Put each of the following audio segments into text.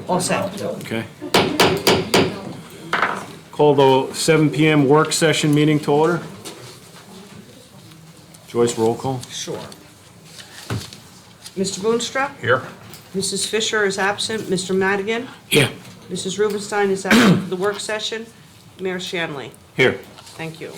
All set. Okay. Call the 7 PM work session meeting to order. Joyce, roll call. Sure. Mr. Boonstra? Here. Mrs. Fisher is absent. Mr. Madigan? Here. Mrs. Rubenstein is absent for the work session. Mayor Shanley? Here. Thank you.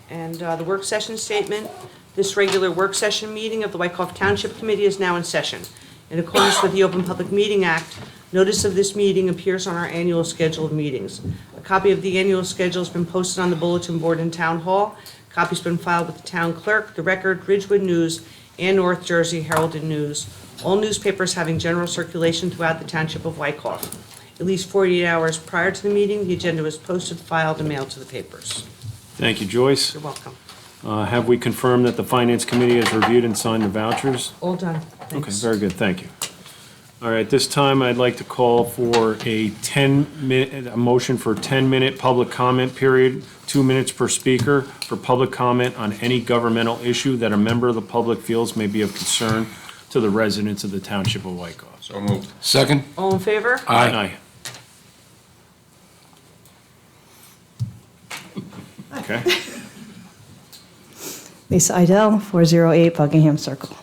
And the work session statement, this regular work session meeting of the Wyckoff Township Committee is now in session. In accordance with the Open Public Meeting Act, notice of this meeting appears on our annual schedule of meetings. A copy of the annual schedule has been posted on the bulletin board in Town Hall. Copy's been filed with the town clerk, the Record, Ridgewood News, and North Jersey Herald and News, all newspapers having general circulation throughout the Township of Wyckoff. At least 48 hours prior to the meeting, the agenda was posted, filed, and mailed to the papers. Thank you, Joyce. You're welcome. Have we confirmed that the Finance Committee has reviewed and signed the vouchers? All done. Okay, Thanks. very good, thank you. All right, this time I'd like to call for a motion for a 10-minute public comment period, 2 minutes per speaker for public comment on any governmental issue that a member of the public feels may be of concern to the residents of the Township of Wyckoff. So moved. Second? All in favor? Aye. Okay. Lisa Idell, 408 Buckingham Circle.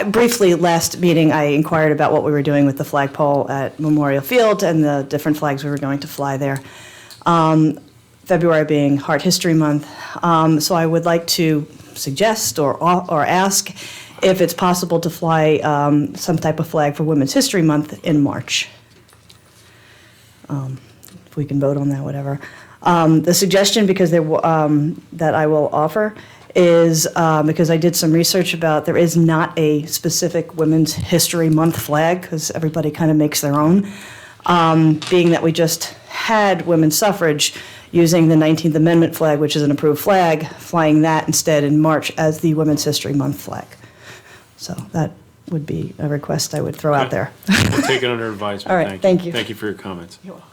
Briefly, last meeting, I inquired about what we were doing with the flagpole at Memorial Field and the different flags we were going to fly there. February being Heart History Month, so I would like to suggest or ask if it's possible to fly some type of flag for Women's History Month in March. If we can vote on that, whatever. The suggestion, because that I will offer, is because I did some research about there is not a specific Women's History Month flag, because everybody kind of makes their own. Being that we just had women's suffrage, using the 19th Amendment flag, which is an approved flag, flying that instead in March as the Women's History Month flag. So that would be a request I would throw out there. We'll take it under advisement. All right, thank you. Thank you for your comments. You're welcome.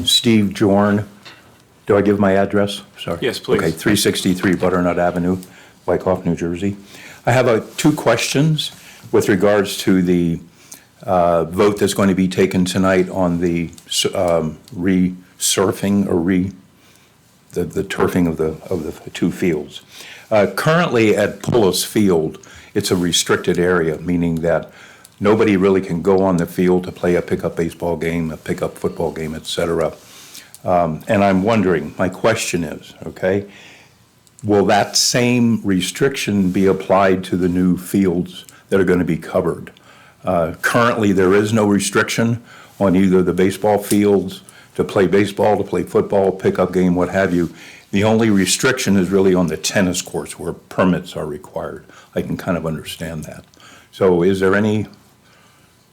Steve Jorn. Do I give my address? Sorry. Yes, please. Okay, 363 Butternut Avenue, Wyckoff, New Jersey. I have two questions with regards to the vote that's going to be taken tonight on the resurfing or the turfing of the two fields. Currently at Pullis Field, it's a restricted area, meaning that nobody really can go on the field to play a pickup baseball game, a pickup football game, etc. And I'm wondering, my question is, okay, will that same restriction be applied to the new fields that are going to be covered? Currently, there is no restriction on either the baseball fields to play baseball, to play football, pickup game, what have you. The only restriction is really on the tennis courts where permits are required. I can kind of understand that. So is there any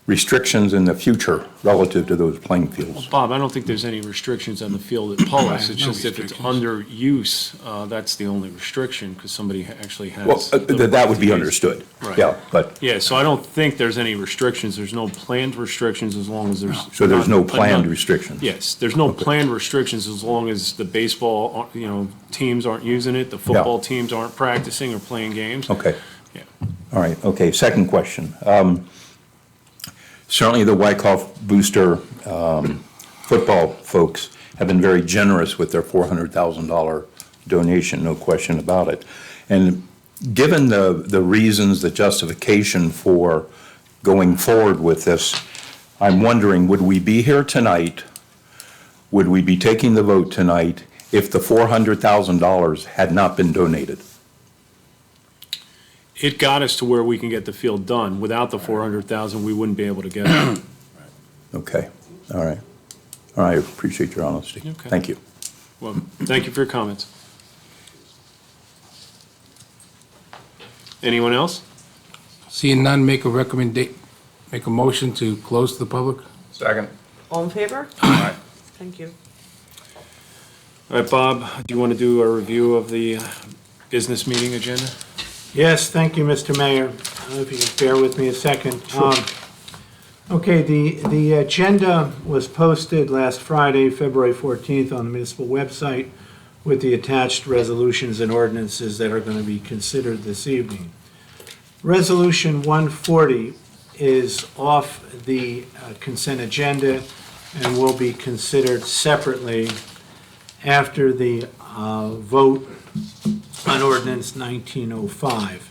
restrictions in the future relative to those playing fields? Bob, I don't think there's any restrictions on the field at Pullis. It's just if it's under use, that's the only restriction, because somebody actually has. Well, the that right would to be use it. understood. Right. Yeah, but, Yeah, so I don't think there's any restrictions. There's no planned restrictions as long as there's. so there's no not- planned restrictions? Yes, there's no planned restrictions as long as the baseball, teams aren't using it, the football teams aren't practicing or playing games. Okay. Yeah. All right, okay, second question. Certainly the Wyckoff Booster football folks have been very generous with their $400,000 donation, no question about it. And given the reasons, the justification for going forward with this, I'm wondering, would we be here tonight, would we be taking the vote tonight if the $400,000 had not been donated? It got us to where we can get the field done. Without the 400,000, we wouldn't be able to get it. Okay, all right. All right, I appreciate your honesty. Okay. Thank you. Well, thank you for your comments. Anyone else? Seeing none, make a motion to close to the public? Second. All in favor? Aye. Thank you. All right, Bob, do you want to do a review of the business meeting agenda? Yes, thank you, Mr. Mayor. If you could bear with me a second. Okay, the agenda was posted last Friday, February 14th, on the municipal website with the attached resolutions and ordinances that are going to be considered this evening. Resolution 140 is off the consent agenda and will be considered separately after the vote on ordinance 1905.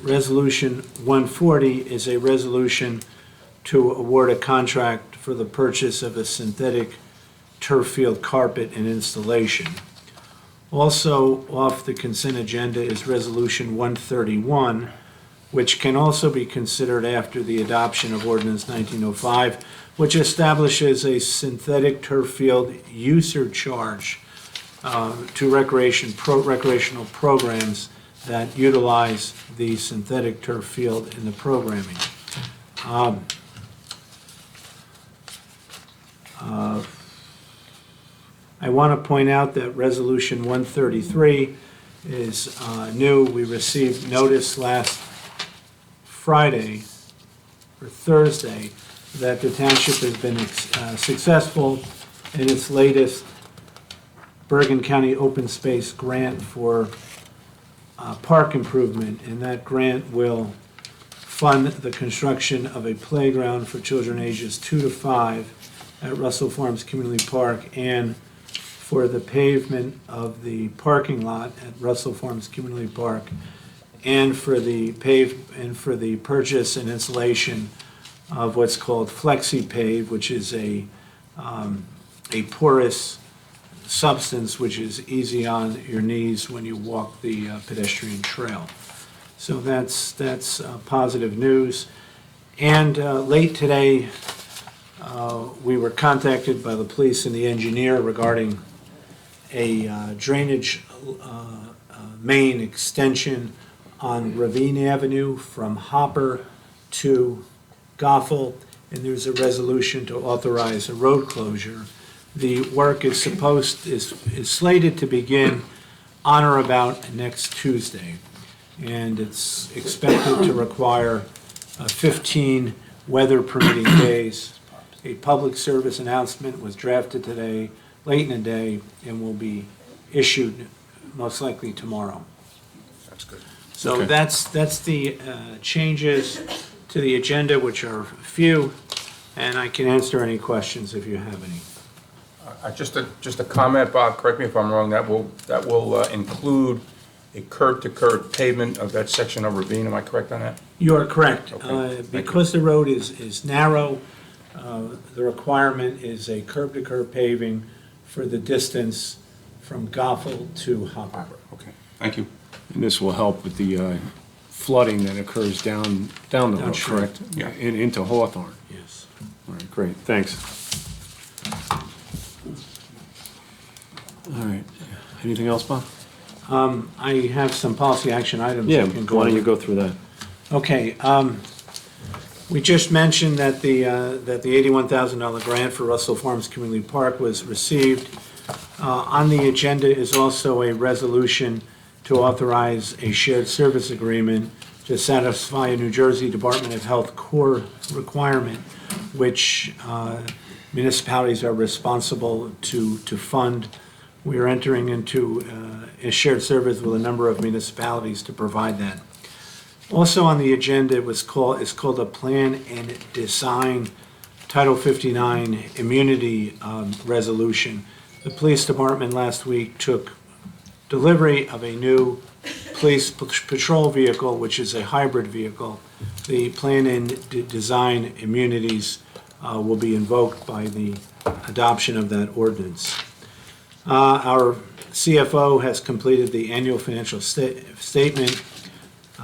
Resolution 140 is a resolution to award a contract for the purchase of a synthetic turf field carpet and installation. Also off the consent agenda is Resolution 131, which can also be considered after the adoption of Ordinance 1905, which establishes a synthetic turf field user charge to recreational programs that utilize the synthetic turf field in the programming. I want to point out that Resolution 133 is new. We received notice last Friday or Thursday that the township has been successful in its latest Bergen County Open Space Grant for park improvement, and that grant will fund the construction of a playground for children ages 2 to 5 at Russell Farms Community Park, and for the pavement of the parking lot at Russell Farms Community Park, and for the purchase and installation of what's called Flexi Pave, which is a porous substance which is easy on your knees when you walk the pedestrian trail. So that's positive news. And late today, we were contacted by the police and the engineer regarding a drainage main extension on Ravine Avenue from Hopper to Gothel, and there's a resolution to authorize a road closure. The work is slated to begin on or about next Tuesday, and it's expected to require 15 weather permitting days. A public service announcement was drafted today, late in the day, and will be issued most likely tomorrow. That's good. So Okay. that's the changes to the agenda, which are few, and I can answer any questions if you have any. Just a comment, Bob, correct me if I'm wrong, that will include a curb-to-curb pavement of that section of Ravine, am I correct on that? You are correct. Okay, thank you. Because the road is narrow, the requirement is a curb-to-curb paving for the distance from Gothel to Hopper. Okay, thank you. And this will help with the flooding that occurs down the road, Downstream. correct? Yeah. Into Hawthorne. Yes. All right, great, thanks. All right, anything else, Bob? I have some policy action items. Yeah, I can go why don't you over. go through that? Okay, we just mentioned that the $81,000 grant for Russell Farms Community Park was received. On the agenda is also a resolution to authorize a shared service agreement to satisfy a New Jersey Department of Health core requirement, which municipalities are responsible to fund. We are entering into a shared service with a number of municipalities to provide that. Also on the agenda is called a Plan and Design Title 59 Immunity Resolution. The police department last week took delivery of a new police patrol vehicle, which is a hybrid vehicle. The Plan and Design immunities will be invoked by the adoption of that ordinance. Our CFO has completed the annual financial statement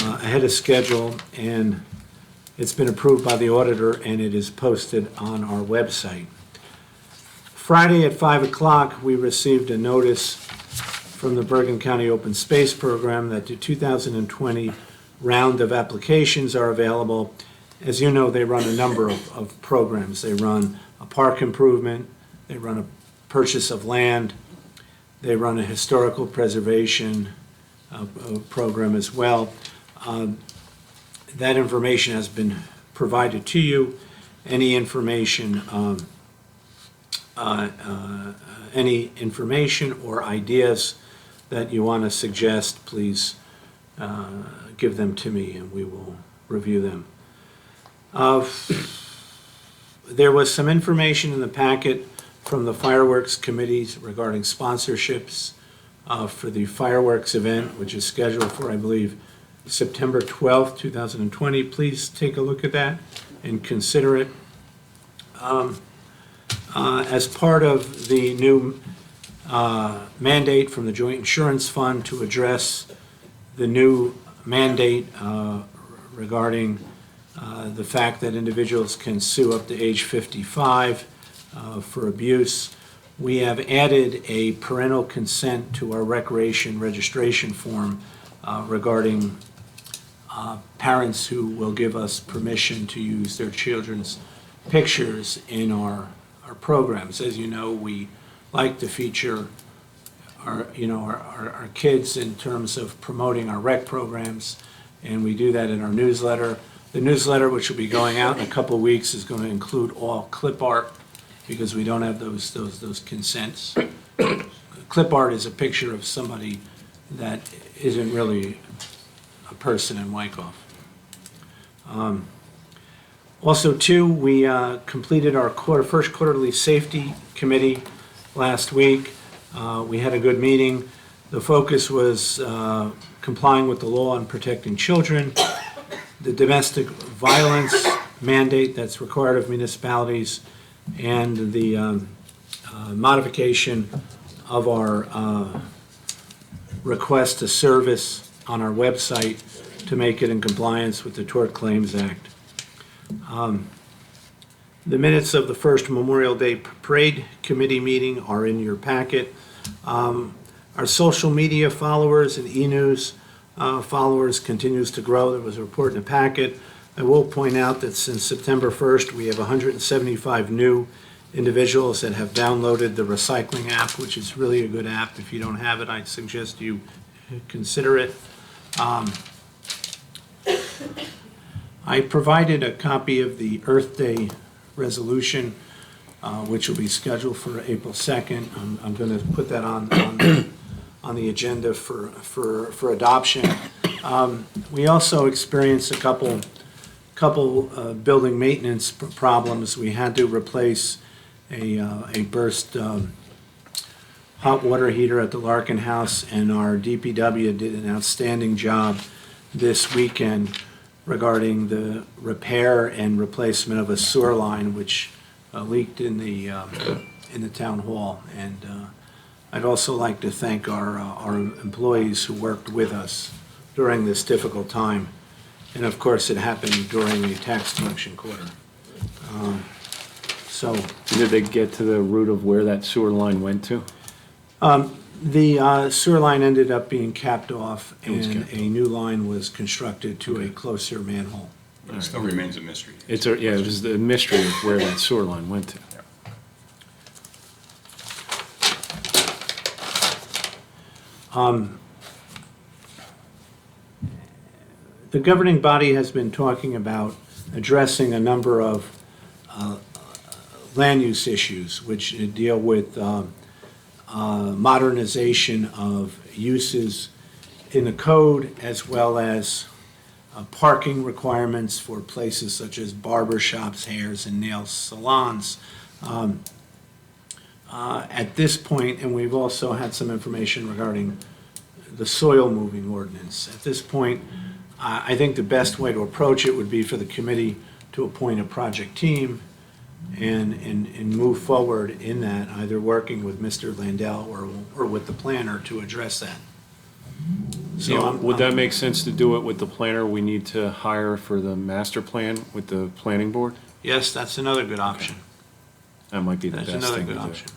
ahead of schedule, and it's been approved by the auditor, and it is posted on our website. Friday at 5 o'clock, we received a notice from the Bergen County Open Space Program that the 2020 round of applications are available. As you know, they run a number of programs. They run a park improvement, they run a purchase of land, they run a historical preservation program as well. That information has been provided to you. Any information any information or ideas that you want to suggest, please give them to me and we will review them. There was some information in the packet from the fireworks committees regarding sponsorships for the fireworks event, which is scheduled for, I believe, September 12th, 2020. Please take a look at that and consider it. As part of the new mandate from the Joint Insurance Fund to address the new mandate regarding the fact that individuals can sue up to age 55 for abuse, we have added a parental consent to our recreation registration form regarding parents who will give us permission to use their children's pictures in our programs. As you know, we like to feature our kids in terms of promoting our rec programs, and we do that in our newsletter. The newsletter, which will be going out in a couple of weeks, is going to include all clip art because we don't have those consents. Clip art is a picture of somebody that isn't really a person in Wyckoff. Also, too, we completed our first quarterly safety committee last week. We had a good meeting. The focus was complying with the law and protecting children, the domestic violence mandate that's required of municipalities, and the modification of our request to service on our website to make it in compliance with the Tort Claims Act. The minutes of the first Memorial Day Parade Committee meeting are in your packet. Our social media followers and e-news followers continues to grow. There was a report in the packet. I will point out that since September 1st, we have 175 new individuals that have downloaded the recycling app, which is really a good app. If you don't have it, I'd suggest you consider it. I provided a copy of the Earth Day resolution, which will be scheduled for April 2nd. I'm going to put that on the agenda for adoption. We also experienced a couple building maintenance problems. We had to replace a burst hot water heater at the Larkin House, and our DPW did an outstanding job this weekend regarding the repair and replacement of a sewer line which leaked in the town hall. And I'd also like to thank our employees who worked with us during this difficult time. And of course, it happened during the tax collection quarter. Did they get to the root of where that sewer line went to? The sewer line ended up being capped off, was and capped a new line was constructed to a closer manhole. But it still remains a mystery. It was the mystery of where that sewer line went to. The governing body has been talking about addressing a number of land use issues which deal with modernization of uses in the code, as well as parking requirements for places such as barber shops, hairs and nail salons. At this point, and we've also had some information regarding the soil moving ordinance. At this point, I think the best way to approach it would be for the committee to appoint a project team and move forward in that, either working with Mr. Landell or with the planner to address that. So Would that make sense to do it with the planner we need to hire for the master plan with the planning board? Yes, that's another good option. That might be the That's best another thing to good do. option.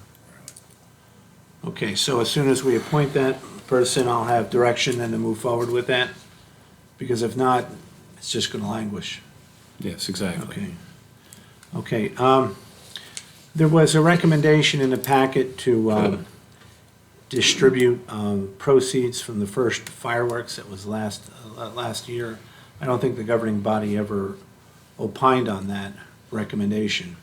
Okay, so as soon as we appoint that person, I'll have direction then to move forward with that, because if not, it's just going to languish. Yes, exactly. Okay. There was a recommendation in the packet to distribute proceeds from the first fireworks that was last year. I don't think the governing body ever opined on that recommendation.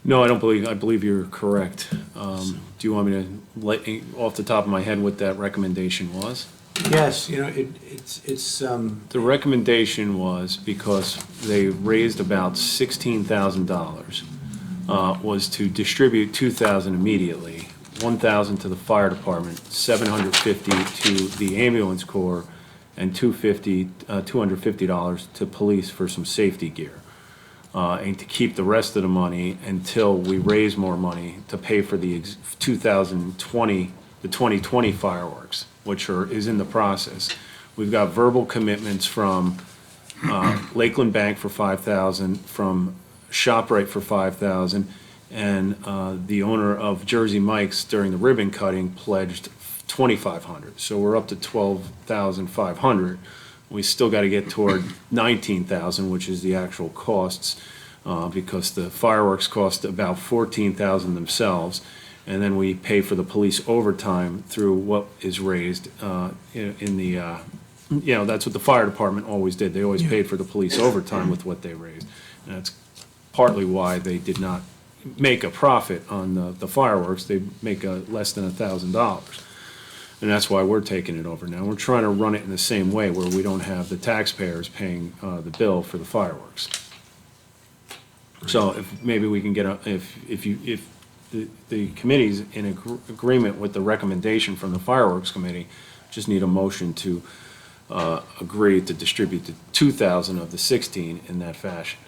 No, I believe you're correct. Do you want me to let, off the top of my head, what that recommendation was? Yes, it's, The recommendation was, because they raised about $16,000, was to distribute $2,000 immediately, $1,000 to the fire department, $750 to the ambulance corps, and $250 to police for some safety gear. And to keep the rest of the money until we raise more money to pay for the 2020 fireworks, which is in the process. We've got verbal commitments from Lakeland Bank for $5,000, from ShopRite for $5,000, and the owner of Jersey Mike's during the ribbon cutting pledged $2,500. So we're up to $12,500. We still got to get toward $19,000, which is the actual costs, because the fireworks cost about $14,000 themselves, and then we pay for the police overtime through what is raised in the, that's what the fire department always did. They always paid for the police overtime with what they raised. And that's partly why they did not make a profit on the fireworks. They make less than $1,000. And that's why we're taking it over now. We're trying to run it in the same way, where we don't have the taxpayers paying the bill for the fireworks. So if maybe we can get if the committee's in agreement with the recommendation from the fireworks committee, just need a motion to agree to distribute the 2,000 of the 16 in that fashion.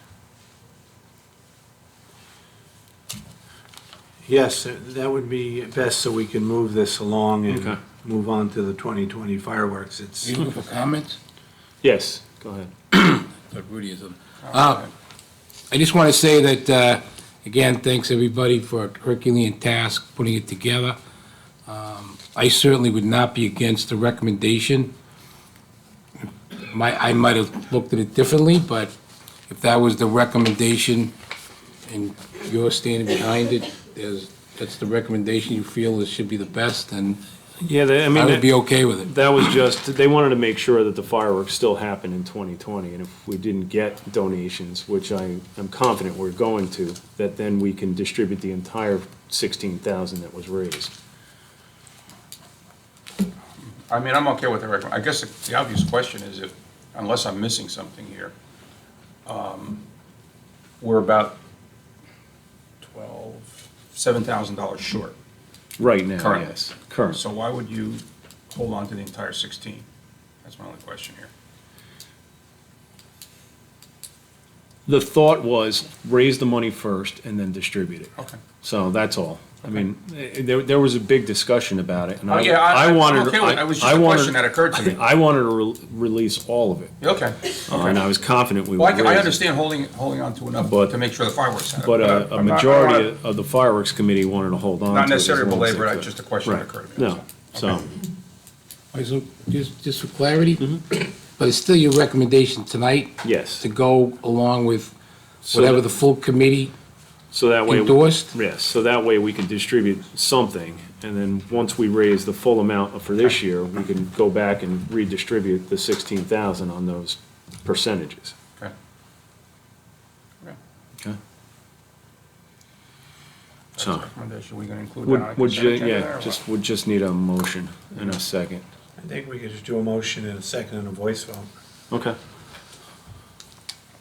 yes, that would be best, so we can move this along Okay. and move on to the 2020 fireworks. It's, Anyone for comments? Yes, go ahead. But Rudy is on. I just want to say that, again, thanks everybody for a Herculean task putting it together. I certainly would not be against the recommendation. I might have looked at it differently, but if that was the recommendation and you're standing behind it, that's the recommendation you feel it should be the best, then Yeah, I would be okay with it. that was just, they wanted to make sure that the fireworks still happen in 2020, and if we didn't get donations, which I am confident we're going to, that then we can distribute the entire 16,000 that was raised. I mean, I'm okay with the recommend. I guess the obvious question is if, unless I'm missing something here, we're about $7,000 short. Right now, Currently. yes, current. So why would you hold on to the entire 16? That's my only question here. The thought was raise the money first and then distribute it. Okay. So that's all. I mean, there was a big discussion about it, and Oh, yeah, I'm wanted, okay with it. It was just I a wanted- question that occurred to me. I wanted to release all of it, Okay. and I was confident we would Well, raise it. I understand holding on to enough But- to make sure the fireworks happen. But I- a I'm not- I don't majority wanna- of the fireworks committee wanted to hold on to it. Not necessarily as long as belabor they it, could. just a question that Right. occurred to me. No, so, All right, so just for clarity, but it's still your recommendation tonight yes. to go along with whatever the full committee So that way. endorsed? Yes, so that way we can distribute something, and then once we raise the full amount for this year, we can go back and redistribute the 16,000 on those percentages. Okay. Okay. Okay? That's So, a recommendation. We gonna include that on a would consent you, agenda there, or yeah, what? would just need a motion and a second. I think we could just do a motion and a second and a voice vote. Okay.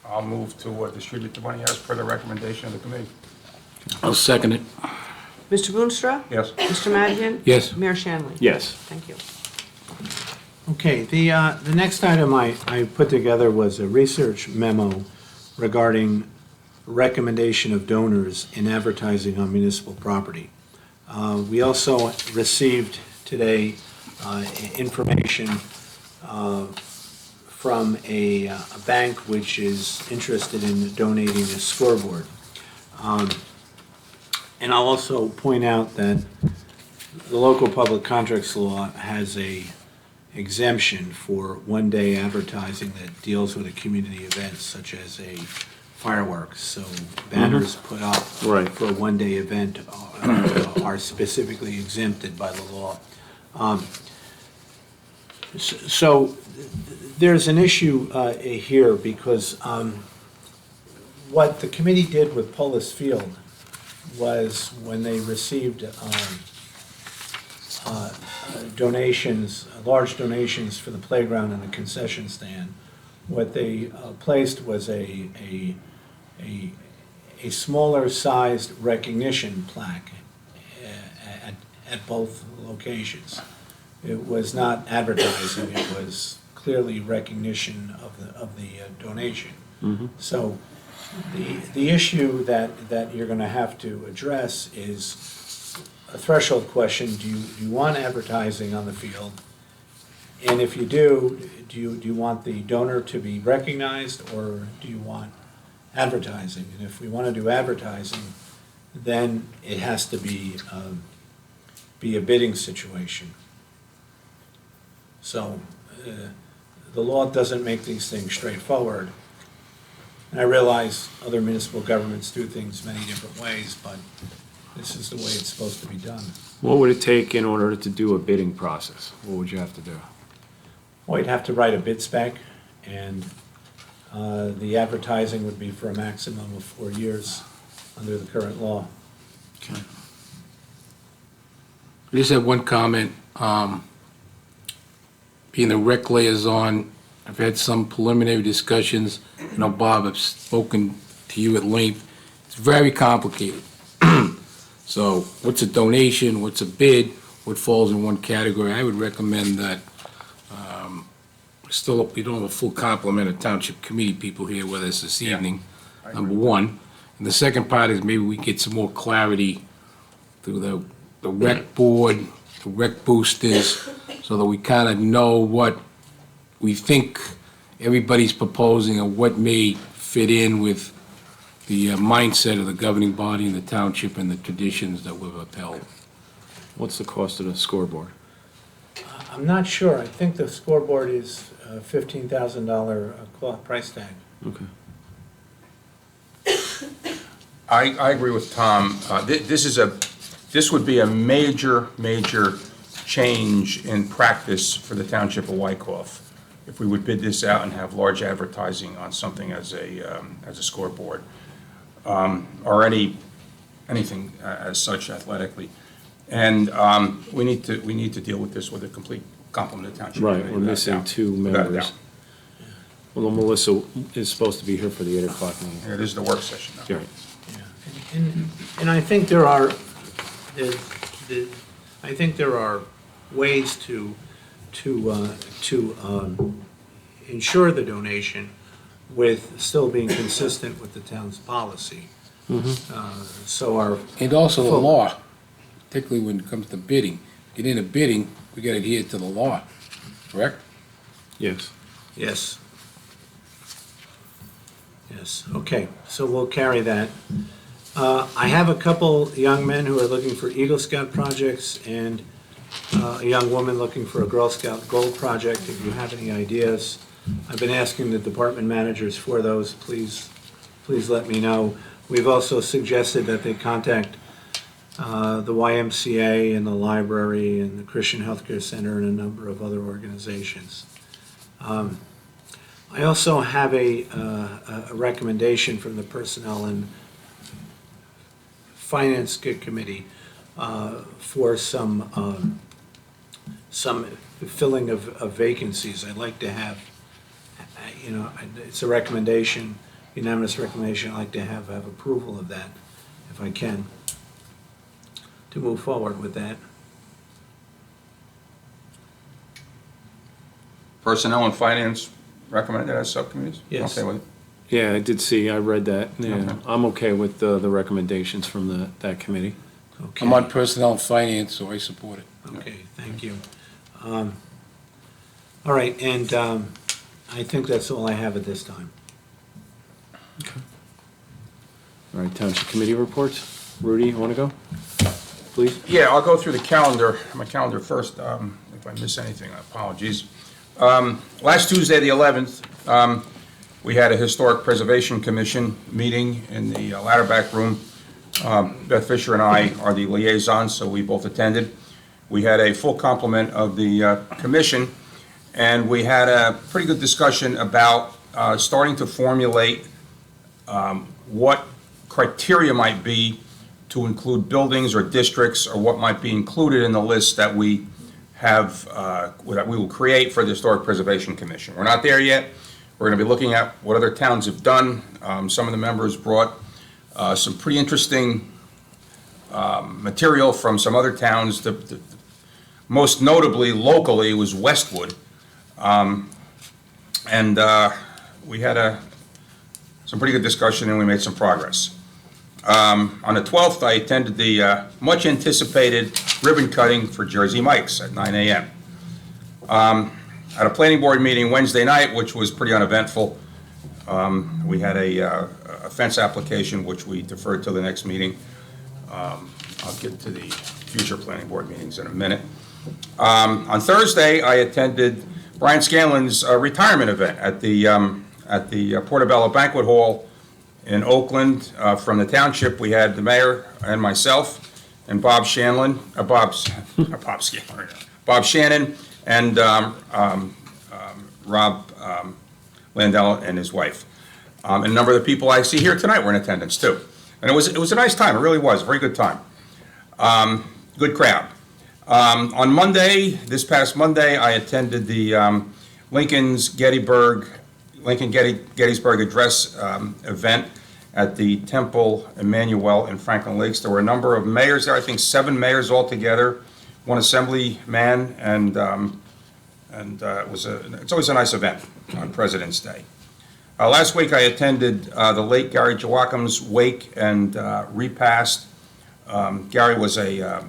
I'll move to distribute the money as per the recommendation of the committee. I'll second it. Mr. Boonstra? Yes. Mr. Madigan? Yes. Mayor Shanley? Yes. Thank you. Okay, the next item I put together was a research memo regarding recommendation of donors in advertising on municipal property. We also received today information from a bank which is interested in donating a scoreboard. And I'll also point out that the local public contracts law has a exemption for one-day advertising that deals with a community event such as a fireworks. So banners put up Right. for a one-day event are specifically exempted by the law. So there's an issue here because what the committee did with Pullis Field was when they received donations, large donations for the playground and the concession stand. What they placed was a smaller sized recognition plaque at both locations. It was not advertising, it was clearly recognition of the donation. So the issue that you're gonna have to address is a threshold question: do you want advertising on the field? And if you do you want the donor to be recognized, or do you want advertising? And if we want to do advertising, then it has to be a bidding situation. So the law doesn't make these things straightforward. And I realize other municipal governments do things many different ways, but this is the way it's supposed to be done. What would it take in order to do a bidding process? What would you have to do? Well, you'd have to write a bid spec, and the advertising would be for a maximum of 4 years under the current law. Okay. I just have one comment. Being the rec liaison, I've had some preliminary discussions. I know, Bob, I've spoken to you at length. It's very complicated. So what's a donation, what's a bid, what falls in one category? I would recommend that, we don't have a full complement of township committee people here with us this evening, number one. And the second part is maybe we get some more clarity through the rec board, the rec boosters, so that we kind of know what we think everybody's proposing and what may fit in with the mindset of the governing body in the township and the traditions that we've upheld. What's the cost of the scoreboard? I'm not sure. I think the scoreboard is a $15,000 cloth price tag. Okay. I agree with Tom. This would be a major change in practice for the Township of Wyckoff if we would bid this out and have large advertising on something as a scoreboard, or anything as such athetically. And we need to deal with this with a complete complement of township. Right, committee, we're without missing doubt. two Without members. doubt. Well, Melissa is supposed to be here for the 8 o'clock meeting. Yeah, this is the work session now. Right. Yeah. And I think there are, I think there are ways to ensure the donation with still being consistent with the town's policy. So our. And also the law, particularly when it comes to bidding. Get into bidding, we got to adhere to the law, correct? Yes. Yes. Yes, okay, so we'll carry that. I have a couple young men who are looking for Eagle Scout projects and a young woman looking for a Girl Scout Gold project. If you have any ideas, I've been asking the department managers for those. Please let me know. We've also suggested that they contact the YMCA and the library and the Christian Healthcare Center and a number of other organizations. I also have a recommendation from the Personnel and Finance Committee for some filling of vacancies. I'd like to have, it's a recommendation, unanimous recommendation. I'd like to have approval of that, if I can, to move forward with that. Personnel and Finance recommended as subcommittees? Yes. Okay with it? Yeah, I did see, I read that. Yeah, Okay. I'm okay with the recommendations from that committee. Okay. I'm on personnel and finance, so I support it. Okay, thank you. All right, and I think that's all I have at this time. All right, Township Committee reports. Rudy, you want to go? Please? Yeah, I'll go through my calendar first. If I miss anything, apologies. Last Tuesday, the 11th, we had a Historic Preservation Commission meeting in the Ladderback Room. Beth Fisher and I are the liaisons, so we both attended. We had a full complement of the commission, and we had a pretty good discussion about starting to formulate what criteria might be to include buildings or districts or what might be included in the list that we have, that we will create for the Historic Preservation Commission. We're not there yet. We're going to be looking at what other towns have done. Some of the members brought some pretty interesting material from some other towns. Most notably, locally, was Westwood. And we had some pretty good discussion, and we made some progress. On the 12th, I attended the much-anticipated ribbon cutting for Jersey Mike's at 9 a.m. At a planning board meeting Wednesday night, which was pretty uneventful, we had a fence application, which we deferred to the next meeting. I'll get to the future planning board meetings in a minute. On Thursday, I attended Brian Scanlon's retirement event at the Portobello Banquet Hall in Oakland. From the township, we had the mayor and myself and Bob Shannon, and Rob Landell and his wife. And a number of the people I see here tonight were in attendance too. And it was a nice time. It really was a very good time. Good crowd. On Monday, this past Monday, I attended the Lincoln Gettysburg Address event at the Temple Emmanuel in Franklin Lakes. There were a number of mayors there, I think 7 mayors altogether, 1 assemblyman, and it's always a nice event on President's Day. Last week I attended the late Gary Joachim's wake and repast. Gary was a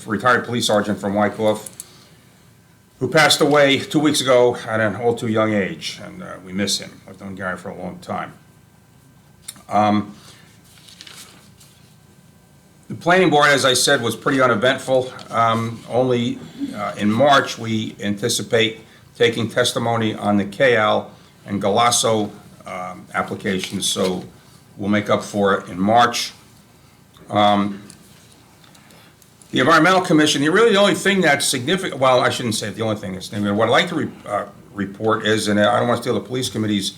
retired police sergeant from Wyckoff who passed away 2 weeks ago at an all too young age, and we miss him. I've known Gary for a long time. The planning board, as I said, was pretty uneventful. Only in March we anticipate taking testimony on the Kayal and Galasso applications, so we'll make up for it in March. The Environmental Commission, the only thing that's significant, well, I shouldn't say the only thing that's significant. What I'd like to report is, and I don't want to steal the police committee's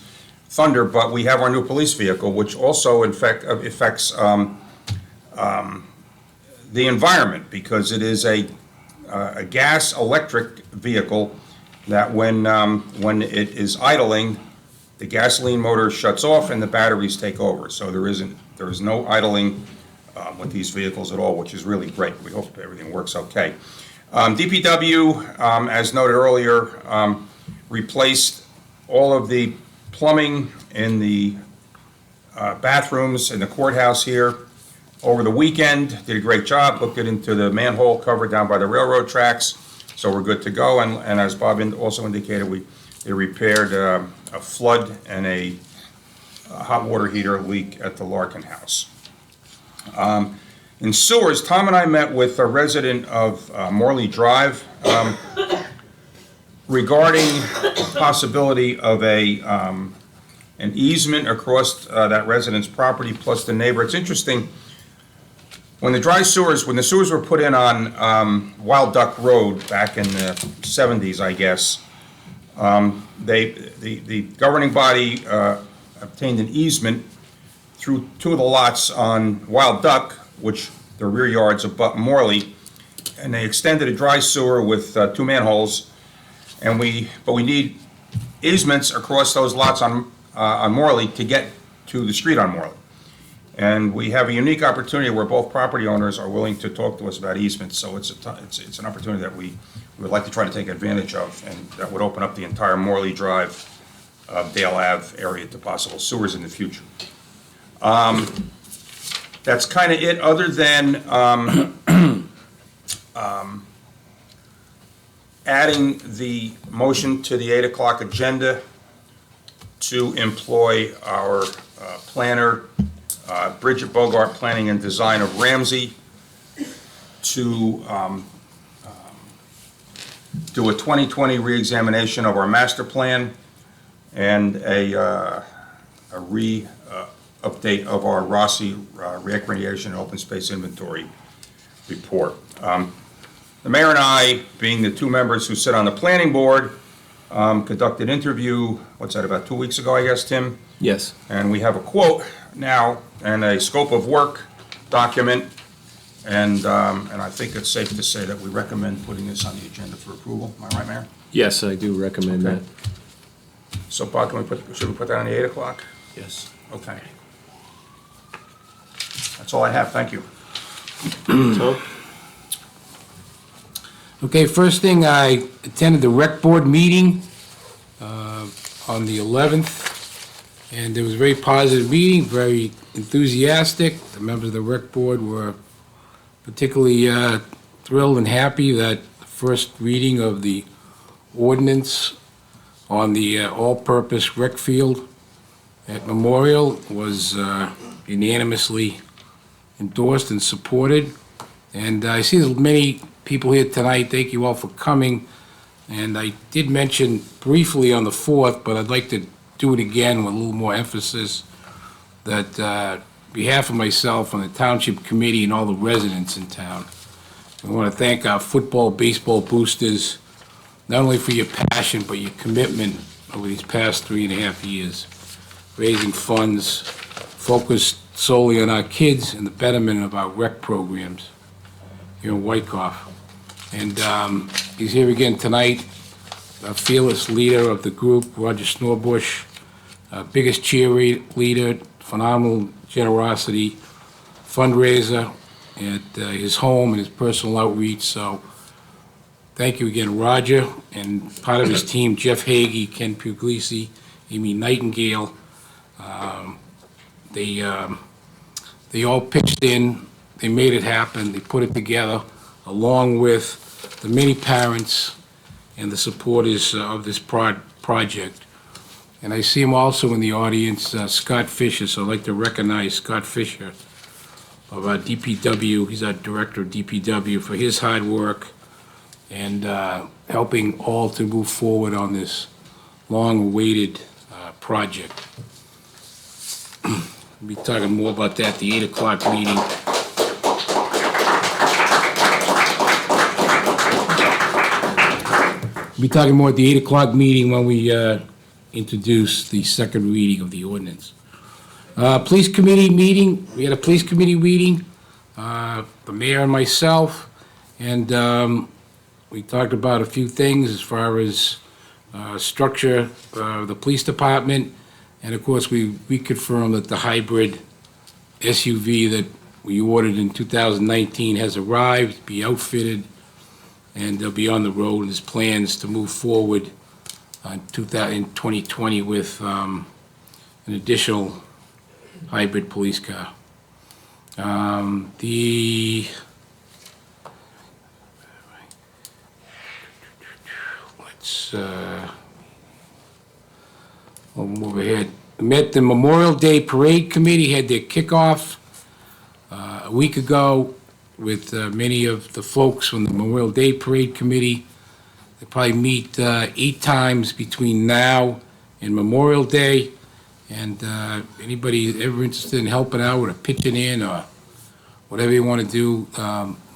thunder, but we have our new police vehicle, which also affects the environment, because it is a gas electric vehicle that when it is idling, the gasoline motor shuts off and the batteries take over. So there is no idling with these vehicles at all, which is really great. We hope everything works okay. DPW, as noted earlier, replaced all of the plumbing in the bathrooms in the courthouse here over the weekend. Did a great job, hooked it into the manhole cover down by the railroad tracks, so we're good to go. And as Bob also indicated, they repaired a flood and a hot water heater leak at the Larkin House. In sewers, Tom and I met with a resident of Morley Drive regarding the possibility of an easement across that resident's property plus the neighbor. It's interesting, when the sewers were put in on Wild Duck Road back in the 70s, I guess, the governing body obtained an easement through 2 of the lots on Wild Duck, which the rear yards abut Morley, and they extended a dry sewer with 2 manholes, but we need easements across those lots on Morley to get to the street on Morley. And we have a unique opportunity where both property owners are willing to talk to us about easements, so it's an opportunity that we would like to try to take advantage of, and that would open up the entire Morley Drive, Dale Ave area to possible sewers in the future. That's kind of it, other than adding the motion to the 8 o'clock agenda to employ our planner, Bridget Bogart, Planning and Design of Ramsey, to do a 2020 reexamination of our master plan and a update of our Rossi Recreation and Open Space Inventory report. The mayor and I, being the 2 members who sit on the planning board, conducted an interview, about 2 weeks ago, I guess, Tim? Yes. And we have a quote now and a scope of work document, and I think it's safe to say that we recommend putting this on the agenda for approval. Am I right, Mayor? Yes, I do recommend that. So, Bob, should we put that on the 8 o'clock? Yes. Okay. That's all I have, thank you. Tom? Okay, first thing, I attended the rec board meeting on the 11th, and it was a very positive meeting, very enthusiastic. The members of the rec board were particularly thrilled and happy that the first reading of the ordinance on the all-purpose rec field at Memorial was unanimously endorsed and supported. And I see there's many people here tonight. Thank you all for coming. And I did mention briefly on the 4th, but I'd like to do it again with a little more emphasis, that on behalf of myself and the Township Committee and all the residents in town, I want to thank our football, baseball boosters, not only for your passion, but your commitment over these past 3.5 years, raising funds focused solely on our kids and the betterment of our rec programs here in Wyckoff. And he's here again tonight, a fearless leader of the group, Roger Snorbush, biggest cheerleader, phenomenal generosity, fundraiser at his home and his personal outreach. So thank you again, Roger, and part of his team, Jeff Hagee, Ken Puglisi, Amy Nightingale. They all pitched in, they made it happen, they put it together, along with the many parents and the supporters of this project. And I see him also in the audience, Scott Fisher, so I'd like to recognize Scott Fisher of our DPW, he's our director of DPW, for his hard work and helping all to move forward on this long-awaited project. We'll be talking more about that at the 8 o'clock meeting. We'll be talking more at the 8 o'clock meeting when we introduce the second reading of the ordinance. Police committee meeting, we had a police committee meeting, the mayor and myself, and we talked about a few things as far as structure of the police department, and of course, we reconfirmed that the hybrid SUV that we ordered in 2019 has arrived, be outfitted, and they'll be on the road. And there's plans to move forward in 2020 with an additional hybrid police car. We'll move ahead. Met the Memorial Day Parade Committee, had their kickoff a week ago with many of the folks from the Memorial Day Parade Committee. They probably meet 8 times between now and Memorial Day. And anybody ever interested in helping out or pitching in or whatever you want to do,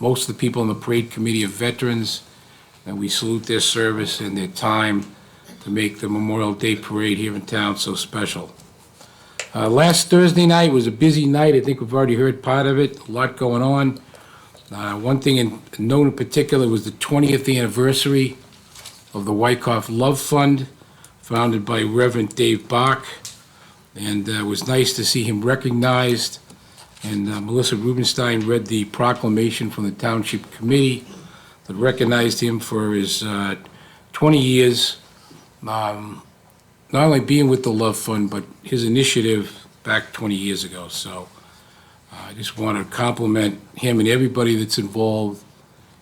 most of the people on the parade committee are veterans, and we salute their service and their time to make the Memorial Day Parade here in town so special. Last Thursday night was a busy night. I think we've already heard part of it, a lot going on. One thing in note in particular was the 20th anniversary of the Wyckoff Love Fund, founded by Reverend Dave Bach, and it was nice to see him recognized. And Melissa Rubenstein read the proclamation from the Township Committee that recognized him for his 20 years, not only being with the Love Fund, but his initiative back 20 years ago. So I just want to compliment him and everybody that's involved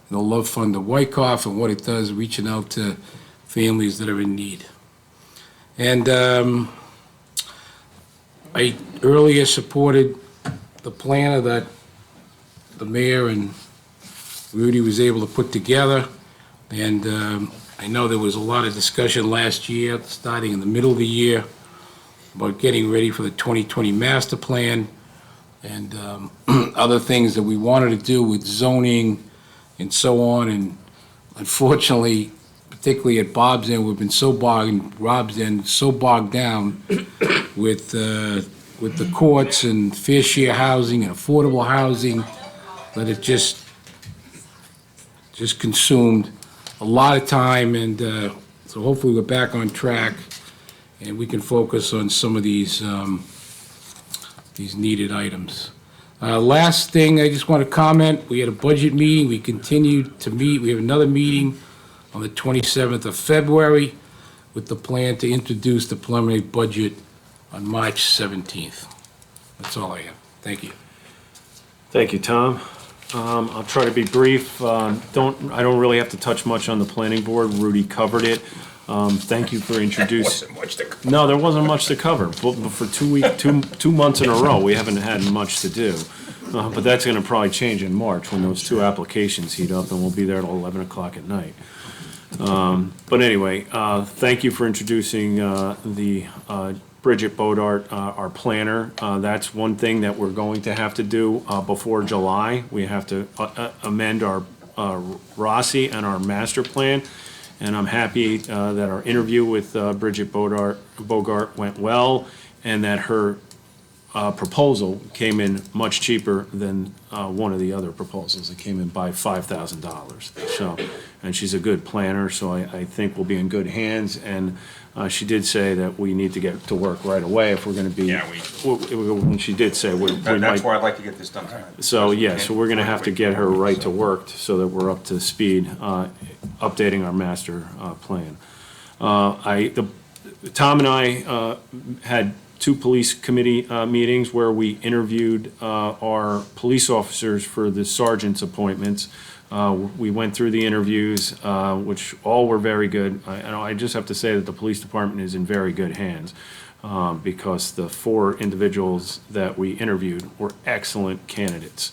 in the Love Fund of Wyckoff and what it does, reaching out to families that are in need. And I earlier supported the planner that the mayor and Rudy was able to put together. And I know there was a lot of discussion last year, starting in the middle of the year, about getting ready for the 2020 master plan and other things that we wanted to do with zoning and so on. And unfortunately, particularly at Bob's End, we've been so bogged, Rob's End, so bogged down with with the courts and fair share housing and affordable housing, that it just consumed a lot of time, and so hopefully we're back on track, and we can focus on some of these needed items. Last thing, I just want to comment, we had a budget meeting, we continued to meet, we have another meeting on the 27th of February with the plan to introduce the preliminary budget on March 17th. That's all I have. Thank you. Thank you, Tom. I'll try to be brief. I don't really have to touch much on the planning board. Rudy covered it. Thank you for introducing. Wasn't much to. No, there wasn't much to cover. But for 2 months in a row, we haven't had much to do. But that's going to probably change in March when those 2 applications heat up, and we'll be there till 11 o'clock at night. But anyway, thank you for introducing the Bridget Bodart, our planner. That's one thing that we're going to have to do before July. We have to amend our Rossi and our master plan. And I'm happy that our interview with Bridget Bogart went well, and that her proposal came in much cheaper than one of the other proposals. It came in by $5,000. So, and she's a good planner, so I think we'll be in good hands. And she did say that we need to get to work right away if we're going to be. Yeah, She did say we That's might. why I'd like to get this done tonight. So, yeah, so we're gonna have to get her right to work so that we're up to speed, updating our master plan. Tom and I had 2 police committee meetings where we interviewed our police officers for the sergeant's appointments. We went through the interviews, which all were very good. I just have to say that the police department is in very good hands, because the 4 individuals that we interviewed were excellent candidates.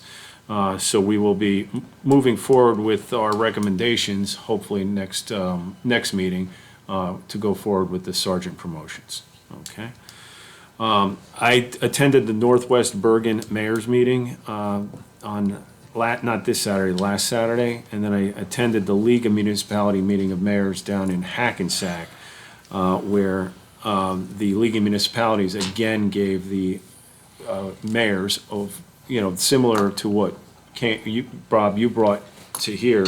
So we will be moving forward with our recommendations, hopefully next meeting, to go forward with the sergeant promotions, okay? I attended the Northwest Bergen Mayor's meeting not this Saturday, last Saturday, and then I attended the League of Municipality meeting of mayors down in Hackensack, where the League of Municipalities again gave the mayors of, similar to what Bob, you brought to here,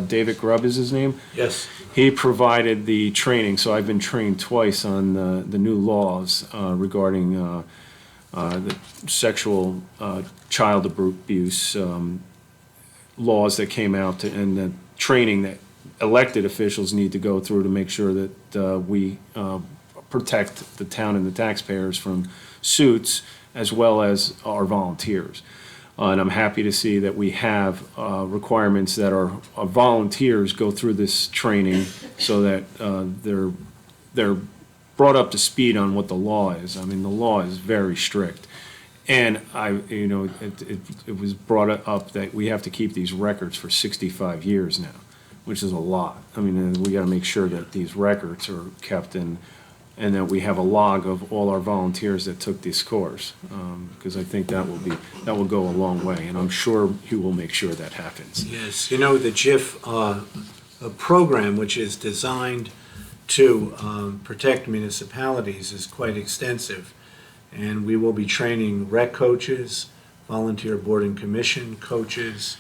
David Grubb is his name? Yes. He provided the training, so I've been trained twice on the new laws regarding the sexual child abuse laws that came out, and the training that elected officials need to go through to make sure that we protect the town and the taxpayers from suits, as well as our volunteers. And I'm happy to see that we have requirements that our volunteers go through this training so that they're brought up to speed on what the law is. I mean, the law is very strict. And it was brought up that we have to keep these records for 65 years now, which is a lot. I mean, we got to make sure that these records are kept in, and that we have a log of all our volunteers that took these course, because I think that will go a long way, and I'm sure you will make sure that happens. Yes, the JIF program, which is designed to protect municipalities, is quite extensive. And we will be training rec coaches, volunteer board and commission coaches,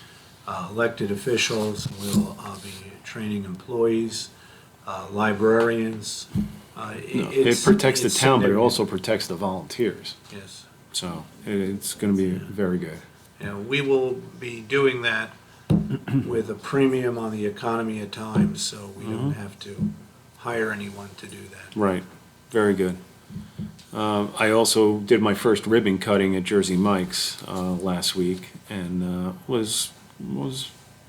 elected officials. We'll be training employees, librarians. It protects the town, but it also protects the volunteers. Yes. So it's going to be very good. We will be doing that with a premium on the economy at times, so we don't have to hire anyone to do that. Right, very good. I also did my first ribbon cutting at Jersey Mike's last week, and was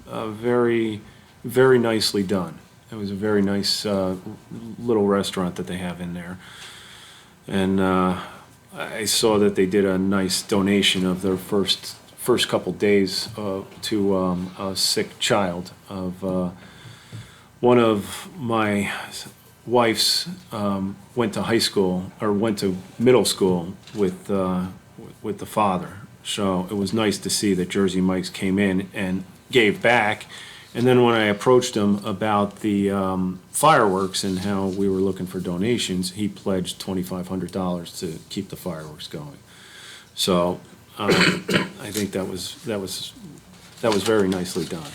very, very nicely done. It was a very nice little restaurant that they have in there. And I saw that they did a nice donation of their first couple days to a sick child of one of my wife's went to high school, or went to middle school with the father. So it was nice to see that Jersey Mike's came in and gave back. And then when I approached him about the fireworks and how we were looking for donations, he pledged $2,500 to keep the fireworks going. So I think that was very nicely done.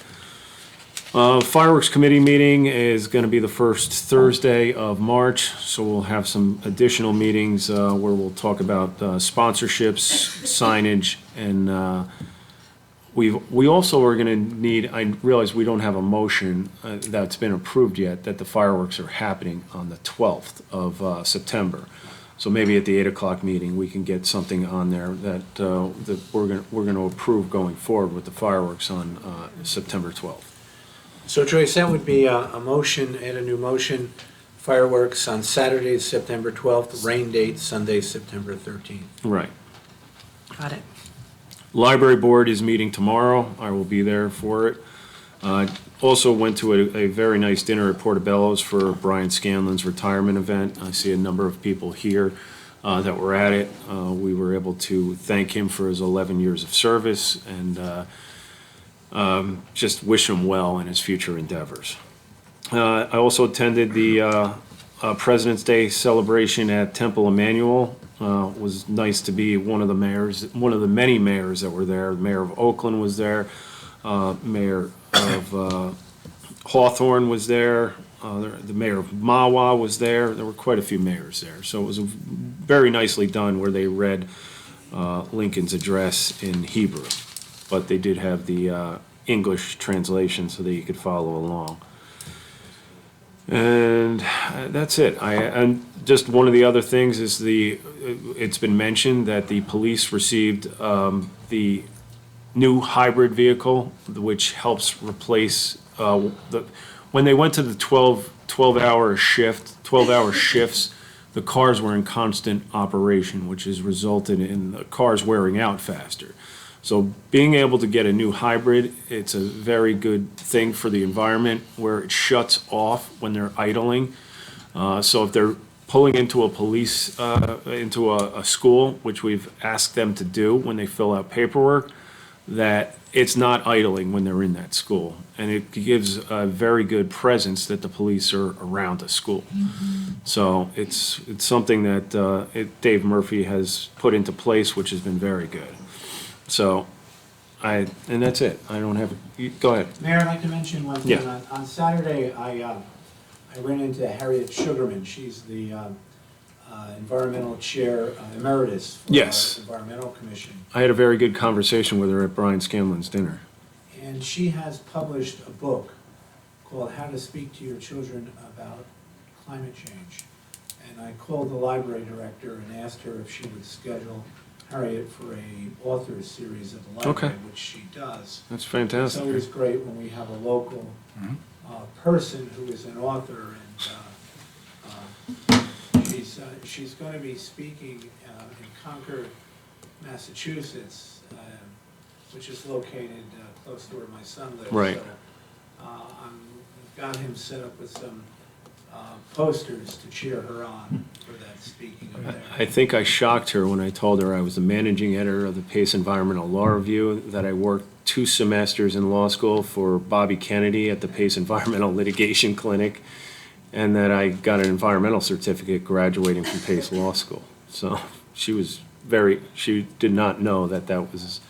Fireworks Committee meeting is going to be the first Thursday of March, so we'll have some additional meetings where we'll talk about sponsorships, signage, and we also are going to need, I realize we don't have a motion that's been approved yet, that the fireworks are happening on the 12th of September. So maybe at the 8 o'clock meeting, we can get something on there that we're going to approve going forward with the fireworks on September 12th. So Joyce, that would be a motion, add a new motion, fireworks on Saturday, September 12th, rain date Sunday, September 13th. Right. Got it. Library Board is meeting tomorrow. I will be there for it. Also went to a very nice dinner at Portobello's for Brian Scanlon's retirement event. I see a number of people here that were at it. We were able to thank him for his 11 years of service and just wish him well in his future endeavors. I also attended the President's Day celebration at Temple Emmanuel. It was nice to be one of the many mayors that were there. The mayor of Oakland was there. Mayor of Hawthorne was there. The mayor of Mawa was there. There were quite a few mayors there. So it was very nicely done where they read Lincoln's address in Hebrew. But they did have the English translation so that you could follow along. And that's it. And just one of the other things is it's been mentioned that the police received the new hybrid vehicle, which helps replace when they went to the 12-hour shifts, the cars were in constant operation, which has resulted in the cars wearing out faster. So being able to get a new hybrid, it's a very good thing for the environment where it shuts off when they're idling. So if they're pulling into a school, which we've asked them to do when they fill out paperwork, that it's not idling when they're in that school. And it gives a very good presence that the police are around a school. So it's something that Dave Murphy has put into place, which has been very good. So, and that's it. I don't have, go ahead. Mayor, I'd like to mention one thing. Yeah. On Saturday, I ran into Harriet Sugarman. She's the environmental chair emeritus for Yes. our Environmental Commission. I had a very good conversation with her at Brian Scanlon's dinner. And she has published a book called How to Speak to Your Children About Climate Change. And I called the library director and asked her if she would schedule Harriet for a author series at the library, Okay. which she does. That's It's fantastic. always great when we have a local person who is an author, and she's going to be speaking in Concord, Massachusetts, which is located close to where my son lives. Right. So, I've got him set up with some posters to cheer her on for that speaking up there. I think I shocked her when I told her I was the managing editor of the Pace Environmental Law Review, that I worked 2 semesters in law school for Bobby Kennedy at the Pace Environmental Litigation Clinic, and that I got an environmental certificate graduating from Pace Law School. So she did not know that was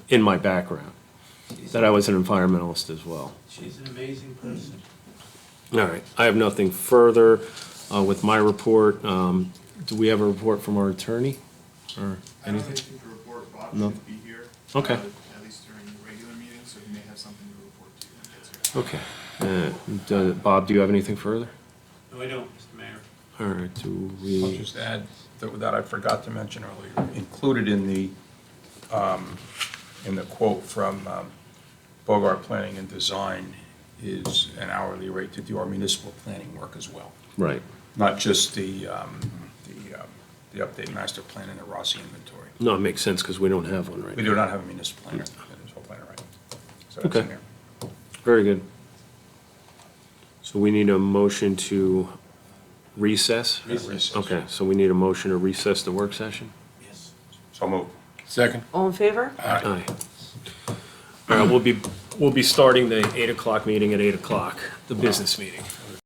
in my background, that I was an environmentalist as well. She's an amazing person. All right, I have nothing further with my report. Do we have a report from our attorney, or I don't have anything? anything to report. Rob No. should be here. Okay. At least during the regular meeting, so he may have something to report to you when he gets here. Okay. Bob, do you have anything further? No, I don't, Mr. Mayor. All right, do I'll we, just add that I forgot to mention earlier, included in the quote from Bogart Planning and Design is an hourly rate to do our municipal planning work as well. right. Not just the update master plan and the Rossi inventory. No, it makes sense, because we don't have one right We now. do not have a municipal planner, municipal planner, right? So that's in Okay. there. Very good. So we need a motion to recess? Recess. Okay, so we need a motion to recess the work session? Yes. So move. Second. All in favor? Aye. All right, we'll be starting the 8 o'clock meeting at 8 o'clock, the business meeting.